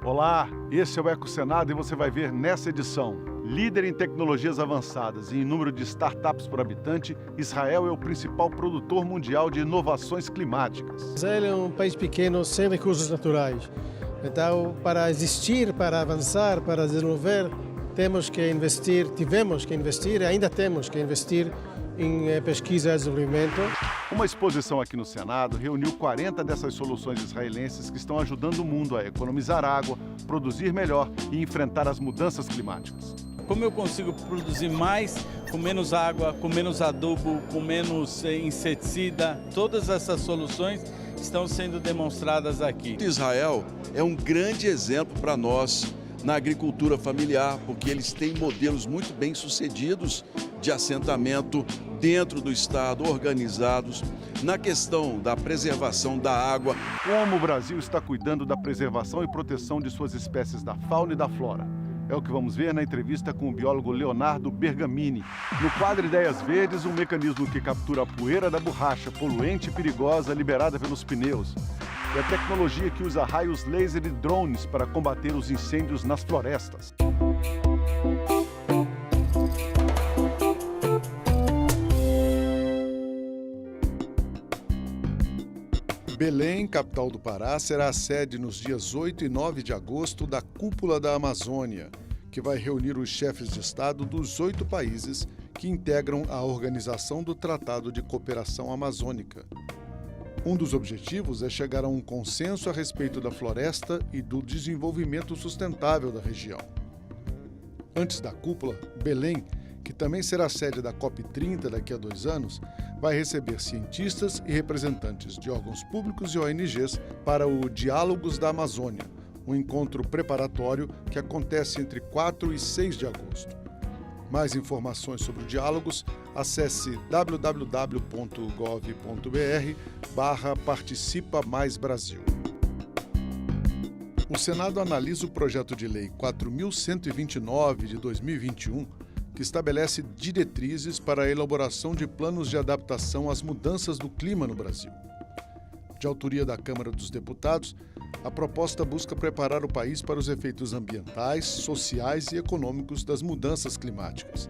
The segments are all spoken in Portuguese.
Olá, esse é o EcoSenado e você vai ver nessa edição. Líder em tecnologias avançadas e em número de startups por habitante, Israel é o principal produtor mundial de inovações climáticas. Israel é um país pequeno, sem recursos naturais. Então, para existir, para avançar, para desenvolver, tivemos que investir e ainda temos que investir em pesquisa e desenvolvimento. Uma exposição aqui no Senado reuniu 40 dessas soluções israelenses que estão ajudando o mundo a economizar água, produzir melhor e enfrentar as mudanças climáticas. Como eu consigo produzir mais com menos água, com menos adubo, com menos inseticida? Todas essas soluções estão sendo demonstradas aqui. Israel é um grande exemplo para nós na agricultura familiar, porque eles têm modelos muito bem sucedidos de assentamento dentro do Estado, organizados, na questão da preservação da água. Como o Brasil está cuidando da preservação e proteção de suas espécies da fauna e da flora? É o que vamos ver na entrevista com o biólogo Leonardo Bergamini. No quadro Ideias Verdes, um mecanismo que captura a poeira da borracha poluente e perigosa liberada pelos pneus. E a tecnologia que usa raios laser e drones para combater os incêndios nas florestas. Belém, capital do Pará, será a sede nos dias 8 e 9 de agosto da Cúpula da Amazônia, que vai reunir os chefes de Estado dos 8 países que integram a Organização do Tratado de Cooperação Amazônica. Um dos objetivos é chegar a um consenso a respeito da floresta e do desenvolvimento sustentável da região. Antes da cúpula, Belém, que também será sede da COP30 daqui a 2 anos, vai receber cientistas e representantes de órgãos públicos e ONGs para o Diálogos da Amazônia, um encontro preparatório que acontece entre 4 e 6 de agosto. Mais informações sobre o Diálogos, acesse www.gov.br/Participa Mais Brasil. O Senado analisa o projeto de lei 4.129 de 2021, que estabelece diretrizes para a elaboração de planos de adaptação às mudanças do clima no Brasil. De autoria da Câmara dos Deputados, a proposta busca preparar o país para os efeitos ambientais, sociais e econômicos das mudanças climáticas.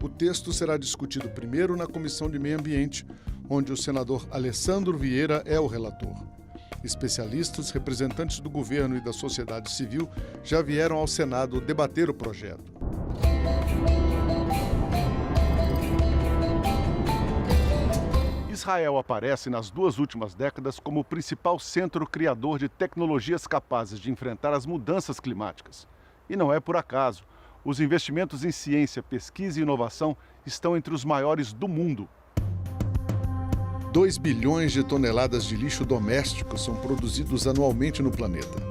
O texto será discutido primeiro na Comissão de Meio Ambiente, onde o senador Alessandro Vieira é o relator. Especialistas, representantes do governo e da sociedade civil já vieram ao Senado debater o projeto. Israel aparece nas 2 últimas décadas como o principal centro criador de tecnologias capazes de enfrentar as mudanças climáticas. E não é por acaso. Os investimentos em ciência, pesquisa e inovação estão entre os maiores do mundo. 2 bilhões de toneladas de lixo doméstico são produzidos anualmente no planeta.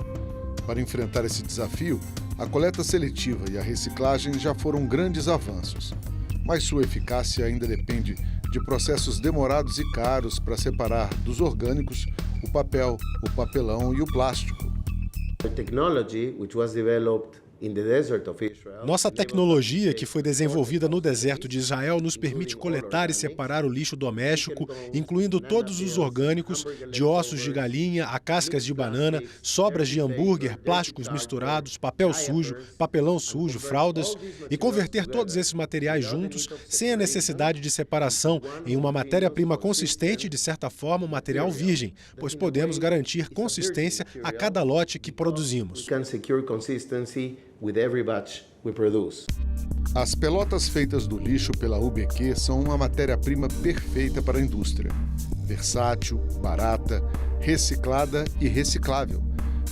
Para enfrentar esse desafio, a coleta seletiva e a reciclagem já foram grandes avanços, mas sua eficácia ainda depende de processos demorados e caros para separar dos orgânicos o papel, o papelão e o plástico. Nossa tecnologia, que foi desenvolvida no deserto de Israel, nos permite coletar e separar o lixo doméstico, incluindo todos os orgânicos, de ossos de galinha a cascas de banana, sobras de hambúrguer, plásticos misturados, papel sujo, papelão sujo, fraldas, e converter todos esses materiais juntos sem a necessidade de separação em uma matéria-prima consistente e, de certa forma, um material virgem, pois podemos garantir consistência a cada lote que produzimos. As pelotas feitas do lixo pela UBQ são uma matéria-prima perfeita para a indústria. Versátil, barata, reciclada e reciclável.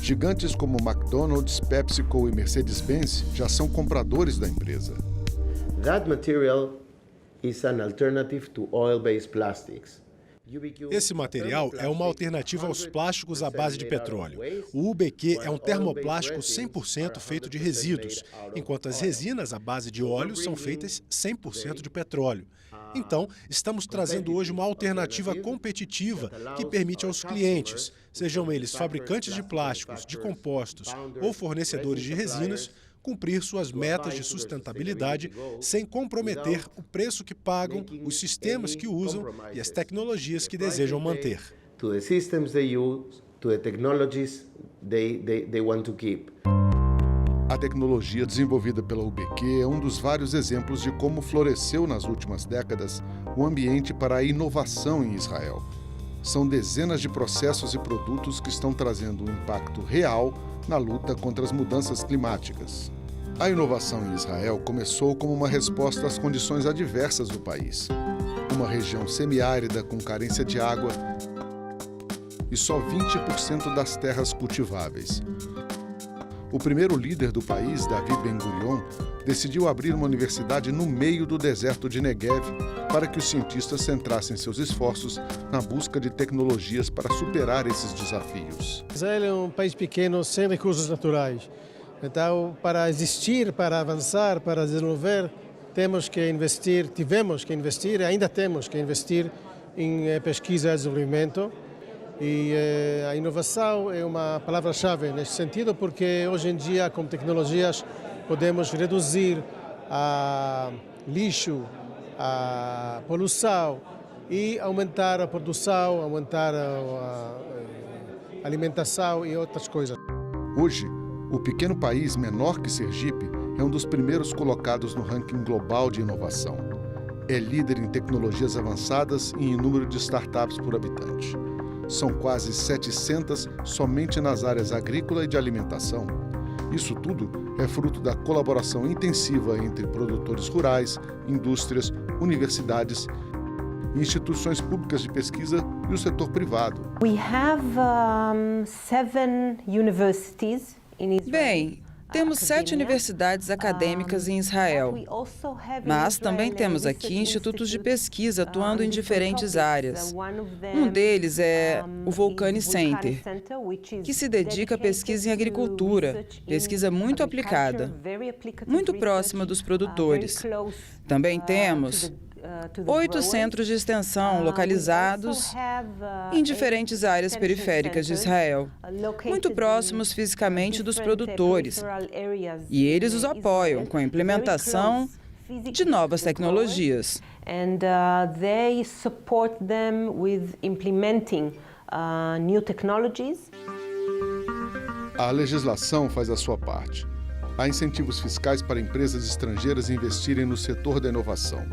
Gigantes como McDonald's, PepsiCo e Mercedes-Benz já são compradores da empresa. That material is an alternative to oil-based plastics. Esse material é uma alternativa aos plásticos à base de petróleo. O UBQ é um termoplástico 100% feito de resíduos, enquanto as resinas à base de óleo são feitas 100% de petróleo. Então, estamos trazendo hoje uma alternativa competitiva que permite aos clientes, sejam eles fabricantes de plásticos, de compostos ou fornecedores de resinas, cumprir suas metas de sustentabilidade sem comprometer o preço que pagam, os sistemas que usam e as tecnologias que desejam manter. to the technologies they want to keep. A tecnologia desenvolvida pela UBQ é um dos vários exemplos de como floresceu nas últimas décadas o ambiente para a inovação em Israel. São dezenas de processos e produtos que estão trazendo um impacto real na luta contra as mudanças climáticas. A inovação em Israel começou como uma resposta às condições adversas do país. Uma região semiárida com carência de água e só 20% das terras cultiváveis. O primeiro líder do país, Davi Ben-Gurion, decidiu abrir uma universidade no meio do deserto de Negev para que os cientistas centrassem seus esforços na busca de tecnologias para superar esses desafios. Israel é um país pequeno, sem recursos naturais. Então, para existir, para avançar, para desenvolver, tivemos que investir, ainda temos que investir em pesquisa e desenvolvimento. E a inovação é uma palavra-chave neste sentido, porque hoje em dia, com tecnologias, podemos reduzir a lixo, a poluição e aumentar a produção, aumentar a alimentação e outras coisas. Hoje, o pequeno país menor que Sergipe é um dos primeiros colocados no ranking global de inovação. É líder em tecnologias avançadas e em número de startups por habitante. São quase 700 somente nas áreas agrícola e de alimentação. Isso tudo é fruto da colaboração intensiva entre produtores rurais, indústrias, universidades, instituições públicas de pesquisa e o setor privado. We have 7 universities in Israel. Bem, temos 7 universidades acadêmicas em Israel, mas também temos aqui institutos de pesquisa atuando em diferentes áreas. Um deles é o Volcani Center, que se dedica à pesquisa em agricultura, pesquisa muito aplicada, muito próxima dos produtores. Também temos 8 centros de extensão localizados em diferentes áreas periféricas de Israel, muito próximos fisicamente dos produtores, e eles os apoiam com a implementação de novas tecnologias. A legislação faz a sua parte. Há incentivos fiscais para empresas estrangeiras investirem no setor da inovação.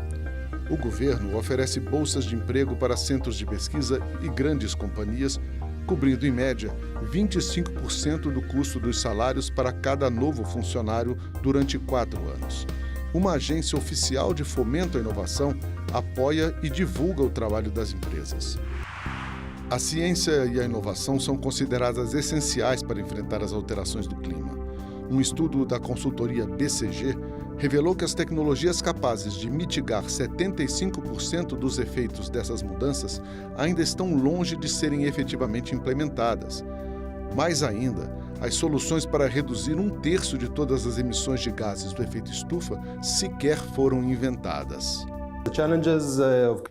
O governo oferece bolsas de emprego para centros de pesquisa e grandes companhias, cobrindo, em média, 25% do custo dos salários para cada novo funcionário durante 4 anos. Uma agência oficial de fomento à inovação apoia e divulga o trabalho das empresas. A ciência e a inovação são consideradas essenciais para enfrentar as alterações do clima. Um estudo da consultoria BCG revelou que as tecnologias capazes de mitigar 75% dos efeitos dessas mudanças ainda estão longe de serem efetivamente implementadas. Mais ainda, as soluções para reduzir 1/3 de todas as emissões de gases do efeito estufa sequer foram inventadas.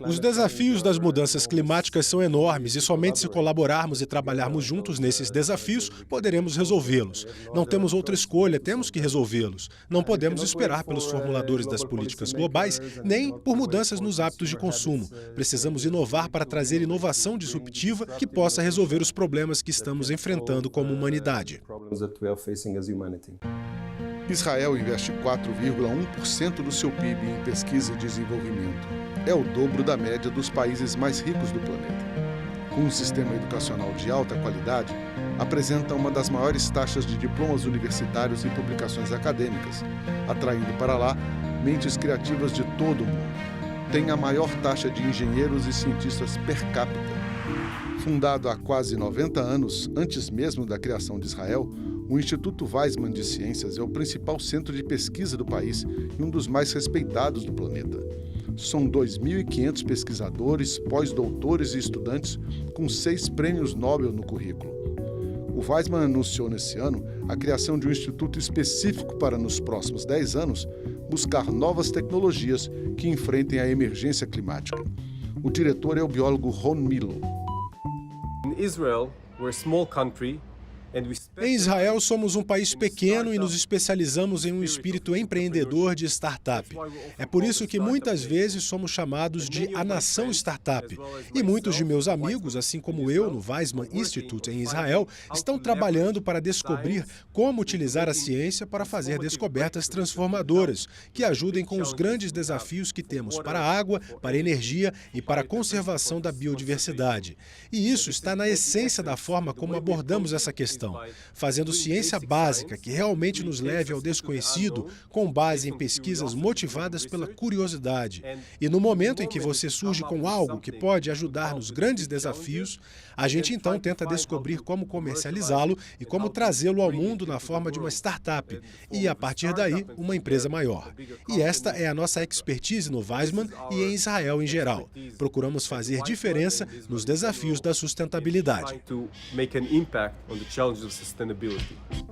Os desafios das mudanças climáticas são enormes e somente se colaborarmos e trabalharmos juntos nesses desafios, poderemos resolvê-los. Não temos outra escolha, temos que resolvê-los. Não podemos esperar pelos formuladores das políticas globais, nem por mudanças nos hábitos de consumo. Precisamos inovar para trazer inovação disruptiva que possa resolver os problemas que estamos enfrentando como humanidade. Israel investe 4,1% do seu PIB em pesquisa e desenvolvimento. É o dobro da média dos países mais ricos do planeta. Com um sistema educacional de alta qualidade, apresenta uma das maiores taxas de diplomas universitários e publicações acadêmicas, atraindo para lá mentes criativas de todo o mundo. Tem a maior taxa de engenheiros e cientistas per capita. Fundado há quase 90 anos, antes mesmo da criação de Israel, o Instituto Weizmann de Ciências é o principal centro de pesquisa do país e um dos mais respeitados do planeta. São 2.500 pesquisadores, pós-doutores e estudantes com 6 prêmios Nobel no currículo. O Weizmann anunciou nesse ano a criação de um instituto específico para, nos próximos 10 anos, buscar novas tecnologias que enfrentem a emergência climática. O diretor é o biólogo Ron Milo. In Israel, we're a small country Em Israel, somos um país pequeno e nos especializamos em um espírito empreendedor de startup. É por isso que muitas vezes somos chamados de a nação startup. E muitos de meus amigos, assim como eu, no Weizmann Institute em Israel, estão trabalhando para descobrir como utilizar a ciência para fazer descobertas transformadoras, que ajudem com os grandes desafios que temos para a água, para a energia e para a conservação da biodiversidade. E isso está na essência da forma como abordamos essa questão, fazendo ciência básica que realmente nos leve ao desconhecido com base em pesquisas motivadas pela curiosidade. E no momento em que você surge com algo que pode ajudar nos grandes desafios, a gente então tenta descobrir como comercializá-lo e como trazê-lo ao mundo na forma de uma startup e, a partir daí, uma empresa maior. E esta é a nossa expertise no Weizmann e em Israel em geral. Procuramos fazer diferença nos desafios da sustentabilidade.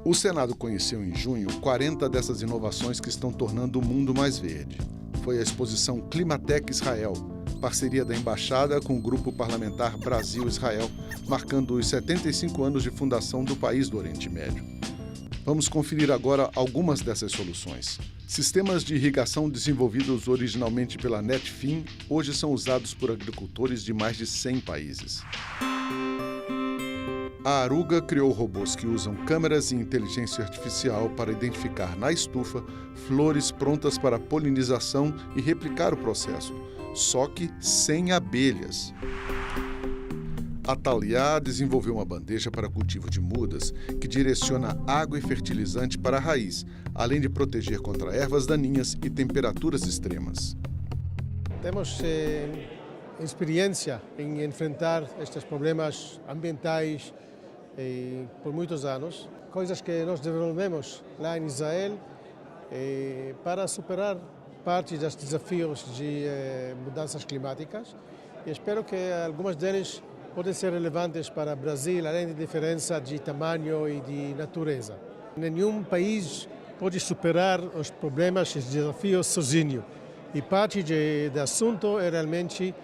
O Senado conheceu em junho 40 dessas inovações que estão tornando o mundo mais verde. Foi a exposição Climatec Israel, parceria da Embaixada com o Grupo Parlamentar Brasil-Israel, marcando os 75 anos de fundação do país do Oriente Médio. Vamos conferir agora algumas dessas soluções. Sistemas de irrigação desenvolvidos originalmente pela Netfin hoje são usados por agricultores de mais de 100 países. A Aruga criou robôs que usam câmeras e inteligência artificial para identificar na estufa flores prontas para polinização e replicar o processo, só que sem abelhas. A Thalia desenvolveu uma bandeja para cultivo de mudas que direciona água e fertilizante para a raiz, além de proteger contra ervas daninhas e temperaturas extremas. Temos experiência em enfrentar estes problemas ambientais por muitos anos, coisas que nós desenvolvemos lá em Israel para superar parte dos desafios de mudanças climáticas, e espero que algumas deles podem ser relevantes para o Brasil, além da diferença de tamanho e de natureza. Nenhum país pode superar os problemas e os desafios sozinho, e parte do assunto é realmente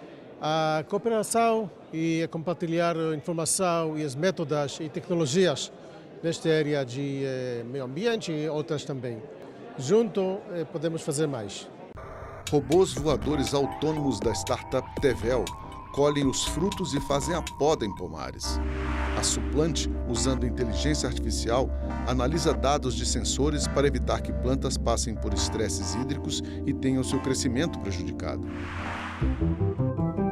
a cooperação e a compartilhar informação e os métodos e tecnologias nesta área de meio ambiente e outras também. Junto podemos fazer mais. Robôs voadores autônomos da startup Tevel colhem os frutos e fazem a poda em pomares. A Suplant, usando inteligência artificial, analisa dados de sensores para evitar que plantas passem por estresses hídricos e tenham seu crescimento prejudicado.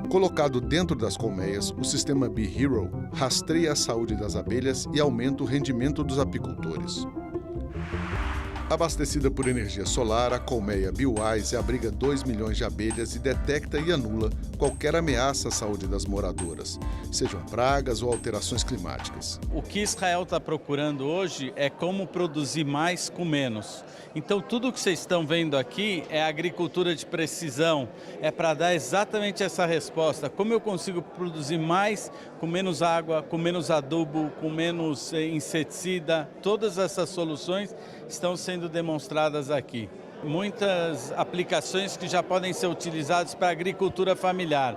Colocado dentro das colmeias, o sistema Bee Hero rastreia a saúde das abelhas e aumenta o rendimento dos apicultores. Abastecida por energia solar, a colmeia BeeWise abriga 2 milhões de abelhas e detecta e anula qualquer ameaça à saúde das moradoras, sejam pragas ou alterações climáticas. O que Israel está procurando hoje é como produzir mais com menos. Então, tudo que vocês estão vendo aqui é agricultura de precisão, é para dar exatamente essa resposta. Como eu consigo produzir mais com menos água, com menos adubo, com menos inseticida? Todas essas soluções estão sendo demonstradas aqui. Muitas aplicações que já podem ser utilizadas para a agricultura familiar.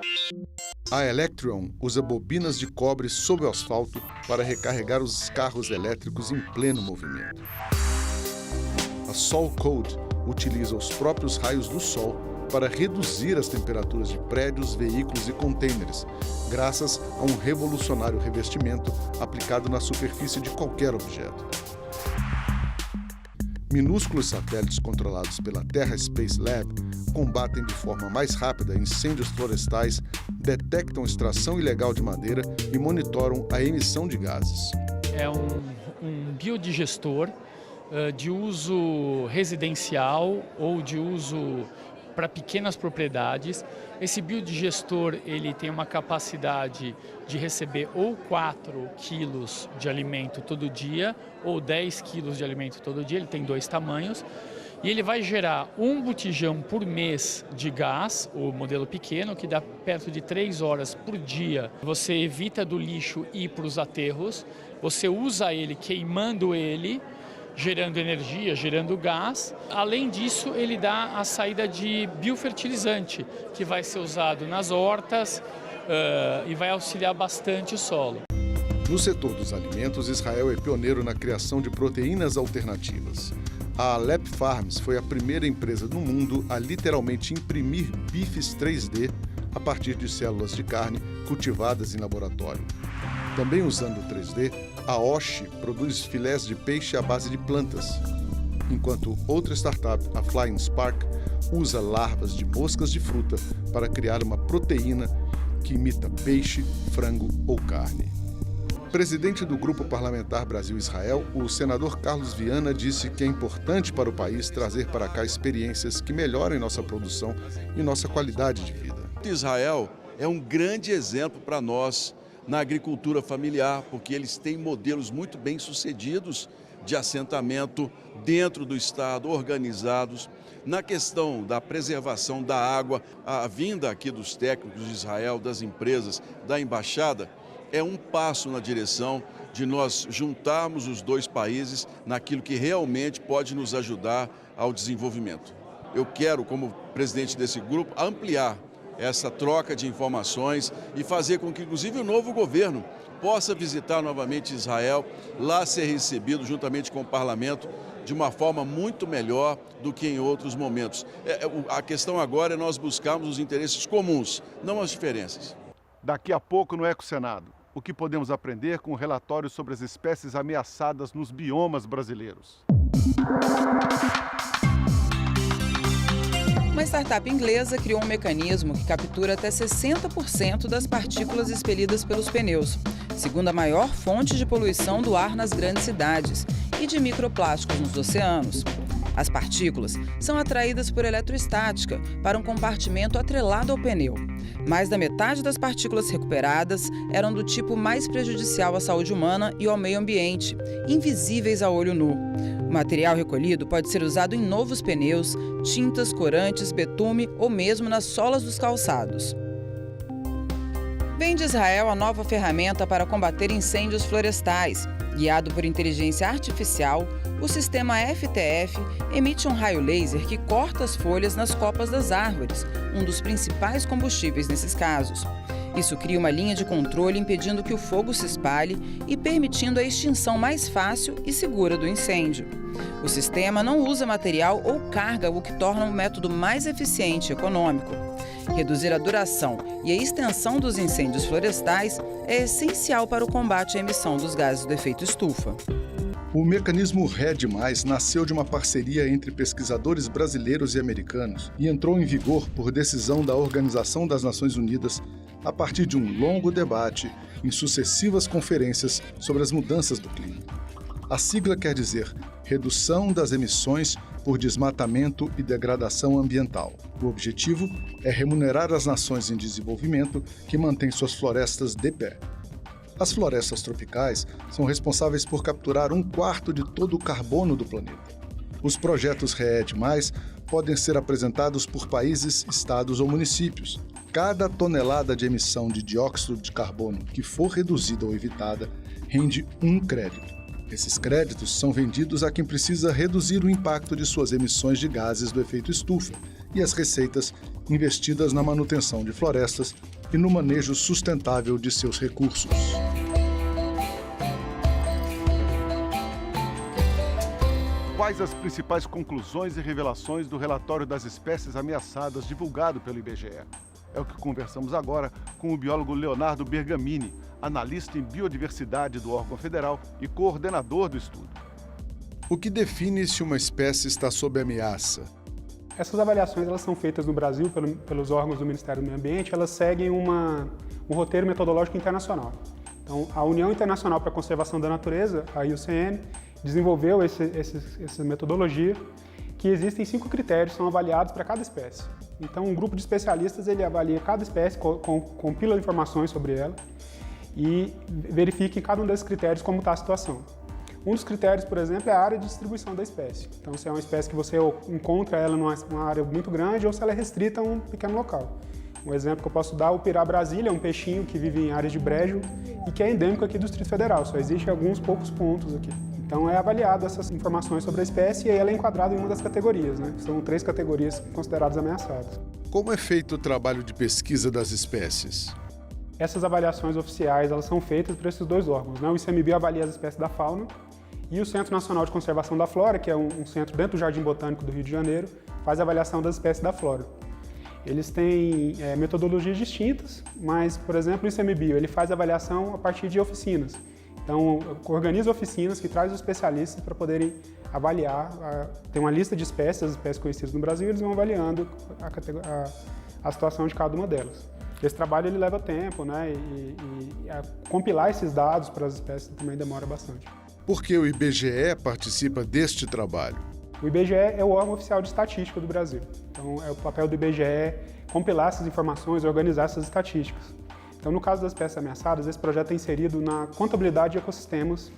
A Electron usa bobinas de cobre sob o asfalto para recarregar os carros elétricos em pleno movimento. A Sol Code utiliza os próprios raios do sol para reduzir as temperaturas de prédios, veículos e contêineres, graças a um revolucionário revestimento aplicado na superfície de qualquer objeto. Minúsculos satélites controlados pela Terra Space Lab combatem de forma mais rápida incêndios florestais, detectam extração ilegal de madeira e monitoram a emissão de gases. É um biodigestor de uso residencial ou de uso para pequenas propriedades. Esse biodigestor ele tem uma capacidade de receber ou 4 quilos de alimento todo dia ou 10 quilos de alimento todo dia, ele tem 2 tamanhos. E ele vai gerar 1 botijão por mês de gás, o modelo pequeno, que dá perto de 3 horas por dia. Você evita do lixo ir para os aterros, você usa ele queimando ele, gerando energia, gerando gás. Além disso, ele dá a saída de biofertilizante, que vai ser usado nas hortas e vai auxiliar bastante o solo. No setor dos alimentos, Israel é pioneiro na criação de proteínas alternativas. A Alep Farms foi a primeira empresa no mundo a literalmente imprimir bifes 3D a partir de células de carne cultivadas em laboratório. Também usando o 3D, a Oshi produz filés de peixe à base de plantas, enquanto outra startup, a Flying Spark, usa larvas de moscas de fruta para criar uma proteína que imita peixe, frango ou carne. Presidente do Grupo Parlamentar Brasil-Israel, o senador Carlos Viana disse que é importante para o país trazer para cá experiências que melhorem nossa produção e nossa qualidade de vida. Israel é um grande exemplo para nós na agricultura familiar, porque eles têm modelos muito bem sucedidos de assentamento dentro do Estado, organizados. Na questão da preservação da água, a vinda aqui dos técnicos de Israel, das empresas, da embaixada, é um passo na direção de nós juntarmos os dois países naquilo que realmente pode nos ajudar ao desenvolvimento. Eu quero, como presidente desse grupo, ampliar essa troca de informações e fazer com que, inclusive, o novo governo possa visitar novamente Israel, lá ser recebido juntamente com o parlamento de uma forma muito melhor do que em outros momentos. A questão agora é nós buscarmos os interesses comuns, não as diferenças. Daqui a pouco no Ecosenado, o que podemos aprender com o relatório sobre as espécies ameaçadas nos biomas brasileiros. Uma startup inglesa criou um mecanismo que captura até 60% das partículas expelidas pelos pneus, segunda maior fonte de poluição do ar nas grandes cidades e de microplásticos nos oceanos. As partículas são atraídas por eletroestática para um compartimento atrelado ao pneu. Mais da metade das partículas recuperadas eram do tipo mais prejudicial à saúde humana e ao meio ambiente, invisíveis a olho nu. O material recolhido pode ser usado em novos pneus, tintas, corantes, betume ou mesmo nas solas dos calçados. Vem de Israel a nova ferramenta para combater incêndios florestais. Guiado por inteligência artificial, o sistema FTF emite um raio laser que corta as folhas nas copas das árvores, um dos principais combustíveis nesses casos. Isso cria uma linha de controle impedindo que o fogo se espalhe e permitindo a extinção mais fácil e segura do incêndio. O sistema não usa material ou carga, o que torna um método mais eficiente e econômico. Reduzir a duração e a extensão dos incêndios florestais é essencial para o combate à emissão dos gases do efeito estufa. O mecanismo RED+, nasceu de uma parceria entre pesquisadores brasileiros e americanos e entrou em vigor por decisão da Organização das Nações Unidas a partir de um longo debate em sucessivas conferências sobre as mudanças do clima. A sigla quer dizer Redução das Emissões por Desmatamento e Degradação Ambiental. O objetivo é remunerar as nações em desenvolvimento que mantêm suas florestas de pé. As florestas tropicais são responsáveis por capturar 1/4 de todo o carbono do planeta. Os projetos RED+, podem ser apresentados por países, estados ou municípios. Cada tonelada de emissão de dióxido de carbono que for reduzida ou evitada rende 1 crédito. Esses créditos são vendidos a quem precisa reduzir o impacto de suas emissões de gases do efeito estufa e as receitas investidas na manutenção de florestas e no manejo sustentável de seus recursos. Quais as principais conclusões e revelações do relatório das espécies ameaçadas divulgado pelo IBGE? É o que conversamos agora com o biólogo Leonardo Bergamini, analista em biodiversidade do órgão federal e coordenador do estudo. O que define se uma espécie está sob ameaça? Essas avaliações elas são feitas no Brasil pelos órgãos do Ministério do Meio Ambiente, elas seguem um roteiro metodológico internacional. Então, a União Internacional para a Conservação da Natureza, a IUCN, desenvolveu essa metodologia, que existem 5 critérios que são avaliados para cada espécie. Então, um grupo de especialistas ele avalia cada espécie, compila informações sobre ela e verifica em cada um desses critérios como está a situação. Um dos critérios, por exemplo, é a área de distribuição da espécie. Então, se é uma espécie que você encontra ela numa área muito grande ou se ela é restrita a um pequeno local. Um exemplo que eu posso dar, o pirá-brasília, é um peixinho que vive em áreas de brejo e que é endêmico aqui do Distrito Federal, só existe alguns poucos pontos aqui. Então é avaliado essas informações sobre a espécie e ela é enquadrada em uma das categorias, né? São 3 categorias consideradas ameaçadas. Como é feito o trabalho de pesquisa das espécies? Essas avaliações oficiais elas são feitas por esses dois órgãos, né? O ICMBio avalia as espécies da fauna e o Centro Nacional de Conservação da Flora, que é um centro dentro do Jardim Botânico do Rio de Janeiro, faz a avaliação das espécies da flora. Eles têm metodologias distintas, mas, por exemplo, o ICMBio ele faz a avaliação a partir de oficinas. Então, organiza oficinas que traz os especialistas para poderem avaliar, tem uma lista de espécies, as espécies conhecidas no Brasil, e eles vão avaliando a situação de cada uma delas. Esse trabalho ele leva tempo, né? E compilar esses dados para as espécies também demora bastante. Por que o IBGE participa deste trabalho? O IBGE é o órgão oficial de estatística do Brasil. Então, é o papel do IBGE compilar essas informações, organizar essas estatísticas. Então, no caso das espécies ameaçadas, esse projeto é inserido na contabilidade de ecossistemas,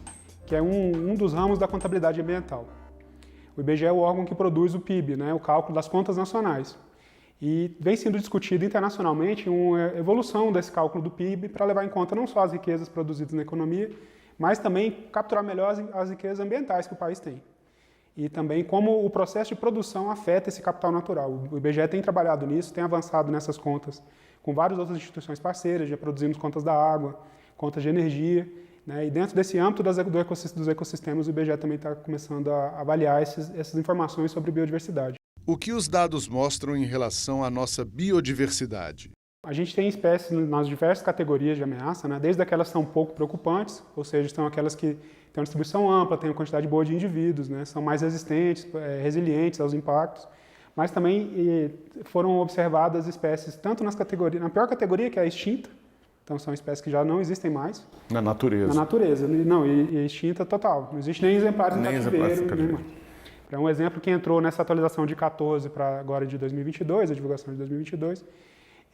que é um dos ramos da contabilidade ambiental. O IBGE é o órgão que produz o PIB, né, o cálculo das contas nacionais. E vem sendo discutido internacionalmente uma evolução desse cálculo do PIB para levar em conta não só as riquezas produzidas na economia, mas também capturar melhor as riquezas ambientais que o país tem. E também como o processo de produção afeta esse capital natural. O IBGE tem trabalhado nisso, tem avançado nessas contas com várias outras instituições parceiras, já produzimos contas da água, contas de energia, né? E dentro desse âmbito dos ecossistemas, o IBGE também está começando a avaliar essas informações sobre biodiversidade. O que os dados mostram em relação à nossa biodiversidade? A gente tem espécies nas diversas categorias de ameaça, né? Desde aquelas que são pouco preocupantes, ou seja, são aquelas que têm uma distribuição ampla, têm uma quantidade boa de indivíduos, né? São mais resistentes, resilientes aos impactos, mas também foram observadas espécies tanto na pior categoria, que é a extinta, então são espécies que já não existem mais. Na natureza. Na natureza, não, e extinta total, não existe nem exemplares em cativeiro. É um exemplo que entrou nessa atualização de 14 para agora de 2022, a divulgação de 2022,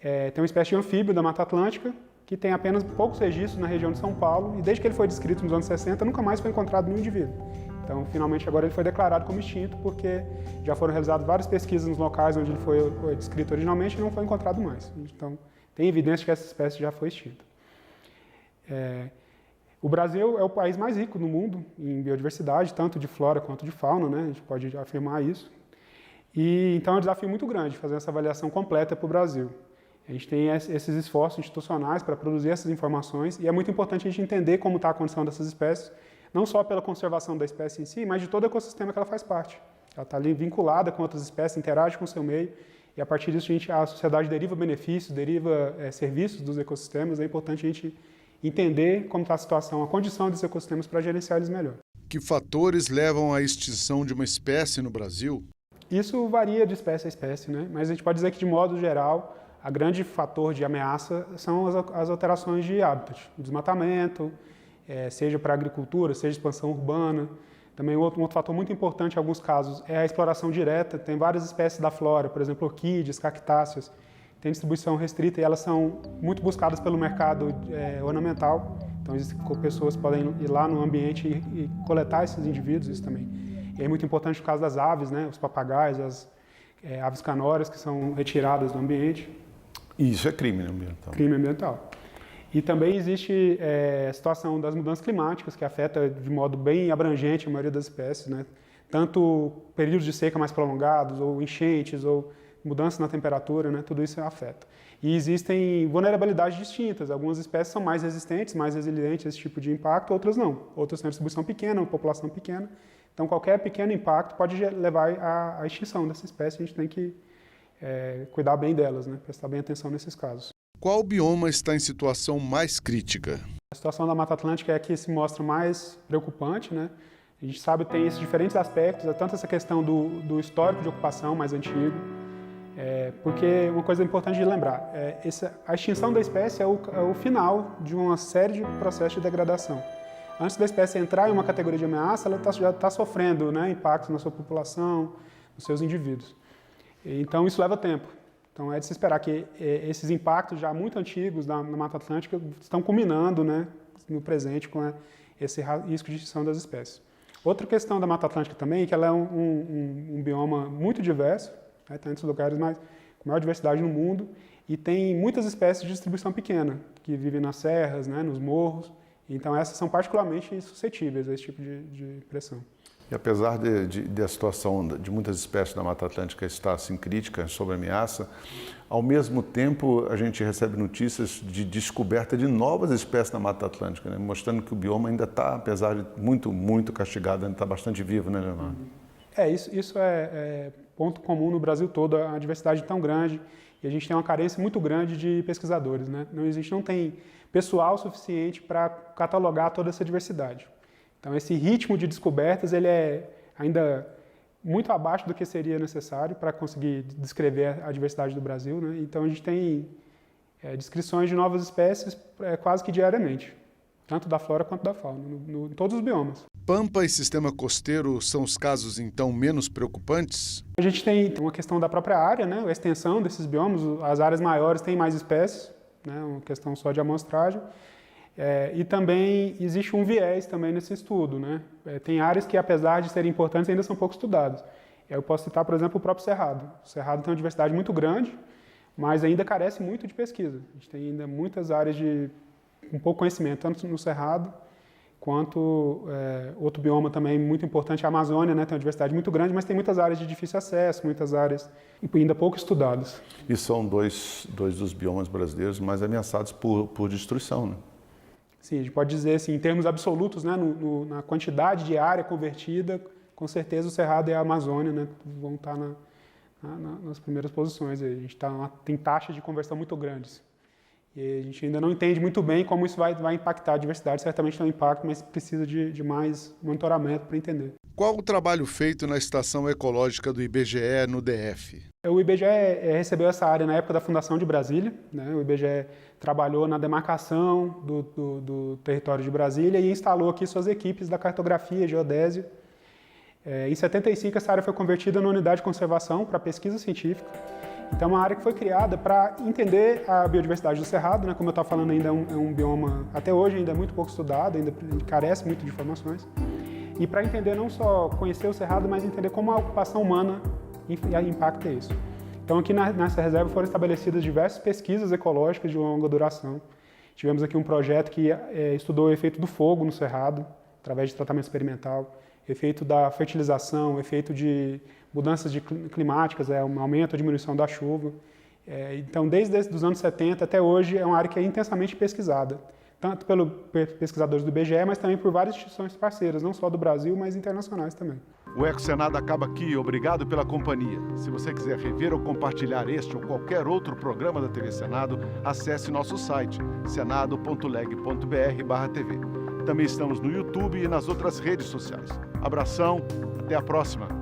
tem uma espécie de anfíbio da Mata Atlântica, que tem apenas poucos registros na região de São Paulo, e desde que ele foi descrito nos anos 60, nunca mais foi encontrado nenhum indivíduo. Então, finalmente, agora ele foi declarado como extinto, porque já foram realizadas várias pesquisas nos locais onde ele foi descrito originalmente e não foi encontrado mais. Então, tem evidência de que essa espécie já foi extinta. O Brasil é o país mais rico do mundo em biodiversidade, tanto de flora quanto de fauna, né? A gente pode afirmar isso. E, então, é um desafio muito grande fazer essa avaliação completa para o Brasil. A gente tem esses esforços institucionais para produzir essas informações e é muito importante a gente entender como está a condição dessas espécies, não só pela conservação da espécie em si, mas de todo o ecossistema que ela faz parte. Ela está ali vinculada com outras espécies, interage com o seu meio e a partir disso a sociedade deriva benefícios, deriva serviços dos ecossistemas. É importante a gente entender como está a situação, a condição desses ecossistemas para gerenciar eles melhor. Que fatores levam à extinção de uma espécie no Brasil? Isso varia de espécie a espécie, né? Mas a gente pode dizer que, de modo geral, a grande fator de ameaça são as alterações de hábitat, desmatamento, seja para a agricultura, seja expansão urbana. Também um outro fator muito importante em alguns casos é a exploração direta. Tem várias espécies da flora, por exemplo, orquídeas, cactáceas, têm distribuição restrita e elas são muito buscadas pelo mercado ornamental. Então, pessoas podem ir lá no ambiente e coletar esses indivíduos, isso também. E é muito importante o caso das aves, né? Os papagaios, as aves canórias que são retiradas do ambiente. Isso é crime ambiental. Crime ambiental. E também existe a situação das mudanças climáticas, que afeta de modo bem abrangente a maioria das espécies, né? Tanto períodos de seca mais prolongados, ou enchentes, ou mudanças na temperatura, né? Tudo isso afeta. E existem vulnerabilidades distintas. Algumas espécies são mais resistentes, mais resilientes a esse tipo de impacto, outras não. Outras têm uma distribuição pequena, uma população pequena. Então, qualquer pequeno impacto pode levar à extinção dessa espécie. A gente tem que cuidar bem delas, né? Prestar bem atenção nesses casos. Qual bioma está em situação mais crítica? A situação da Mata Atlântica é a que se mostra mais preocupante, né? A gente sabe que tem esses diferentes aspectos, tanto essa questão do histórico de ocupação mais antigo, porque uma coisa importante de lembrar, a extinção da espécie é o final de uma série de processos de degradação. Antes da espécie entrar em uma categoria de ameaça, ela já está sofrendo, né, impactos na sua população, nos seus indivíduos. Então, isso leva tempo. Então, é de se esperar que esses impactos já muito antigos na Mata Atlântica estão culminando, né, no presente com esse risco de extinção das espécies. Outra questão da Mata Atlântica também é que ela é um bioma muito diverso, né, tem um dos lugares com maior diversidade no mundo, e tem muitas espécies de distribuição pequena, que vivem nas serras, né, nos morros. Então, essas são particularmente suscetíveis a esse tipo de pressão. E apesar de a situação de muitas espécies da Mata Atlântica estar assim crítica, sob ameaça, ao mesmo tempo a gente recebe notícias de descoberta de novas espécies na Mata Atlântica, né? Mostrando que o bioma ainda está, apesar de muito castigado, ainda está bastante vivo, né, Leonardo? Isso é ponto comum no Brasil todo, a diversidade tão grande, e a gente tem uma carência muito grande de pesquisadores, né? Não tem pessoal suficiente para catalogar toda essa diversidade. Então, esse ritmo de descobertas ele é ainda muito abaixo do que seria necessário para conseguir descrever a diversidade do Brasil, né? Então, a gente tem descrições de novas espécies quase que diariamente, tanto da flora quanto da fauna, em todos os biomas. Pampa e sistema costeiro são os casos, então, menos preocupantes? A gente tem uma questão da própria área, né? A extensão desses biomas, as áreas maiores têm mais espécies, né? Uma questão só de amostragem. E também existe um viés também nesse estudo, né? Tem áreas que, apesar de serem importantes, ainda são pouco estudadas. Eu posso citar, por exemplo, o próprio Cerrado. O Cerrado tem uma diversidade muito grande, mas ainda carece muito de pesquisa. A gente tem ainda muitas áreas de um pouco conhecimento, tanto no Cerrado, quanto outro bioma também muito importante, a Amazônia, né? Tem uma diversidade muito grande, mas tem muitas áreas de difícil acesso, muitas áreas ainda pouco estudadas. E são dois dos biomas brasileiros mais ameaçados por destruição, né? Sim, a gente pode dizer assim, em termos absolutos, né, na quantidade de área convertida, com certeza o Cerrado e a Amazônia, né, vão estar nas primeiras posições. A gente tem taxas de conversão muito grandes. E a gente ainda não entende muito bem como isso vai impactar a diversidade. Certamente tem um impacto, mas precisa de mais monitoramento para entender. Qual o trabalho feito na Estação Ecológica do IBGE no DF? O IBGE recebeu essa área na época da fundação de Brasília, né? O IBGE trabalhou na demarcação do território de Brasília e instalou aqui suas equipes da cartografia, geodésia. Em 75, essa área foi convertida na unidade de conservação para pesquisa científica. Então, é uma área que foi criada para entender a biodiversidade do Cerrado, né? Como eu estava falando, ainda é um bioma, até hoje, ainda é muito pouco estudado, ainda carece muito de informações. E para entender, não só conhecer o Cerrado, mas entender como a ocupação humana impacta isso. Então, aqui nessa reserva foram estabelecidas diversas pesquisas ecológicas de longa duração. Tivemos aqui um projeto que estudou o efeito do fogo no Cerrado, através de tratamento experimental, efeito da fertilização, efeito de mudanças climáticas, um aumento ou diminuição da chuva. Então, desde os anos 70 até hoje, é uma área que é intensamente pesquisada, tanto pelos pesquisadores do IBGE, mas também por várias instituições parceiras, não só do Brasil, mas internacionais também. O EcoSenado acaba aqui. Obrigado pela companhia. Se você quiser rever ou compartilhar este ou qualquer outro programa da TV Senado, acesse nosso site senado.leg.br/tv. Também estamos no YouTube e nas outras redes sociais. Abração, até a próxima.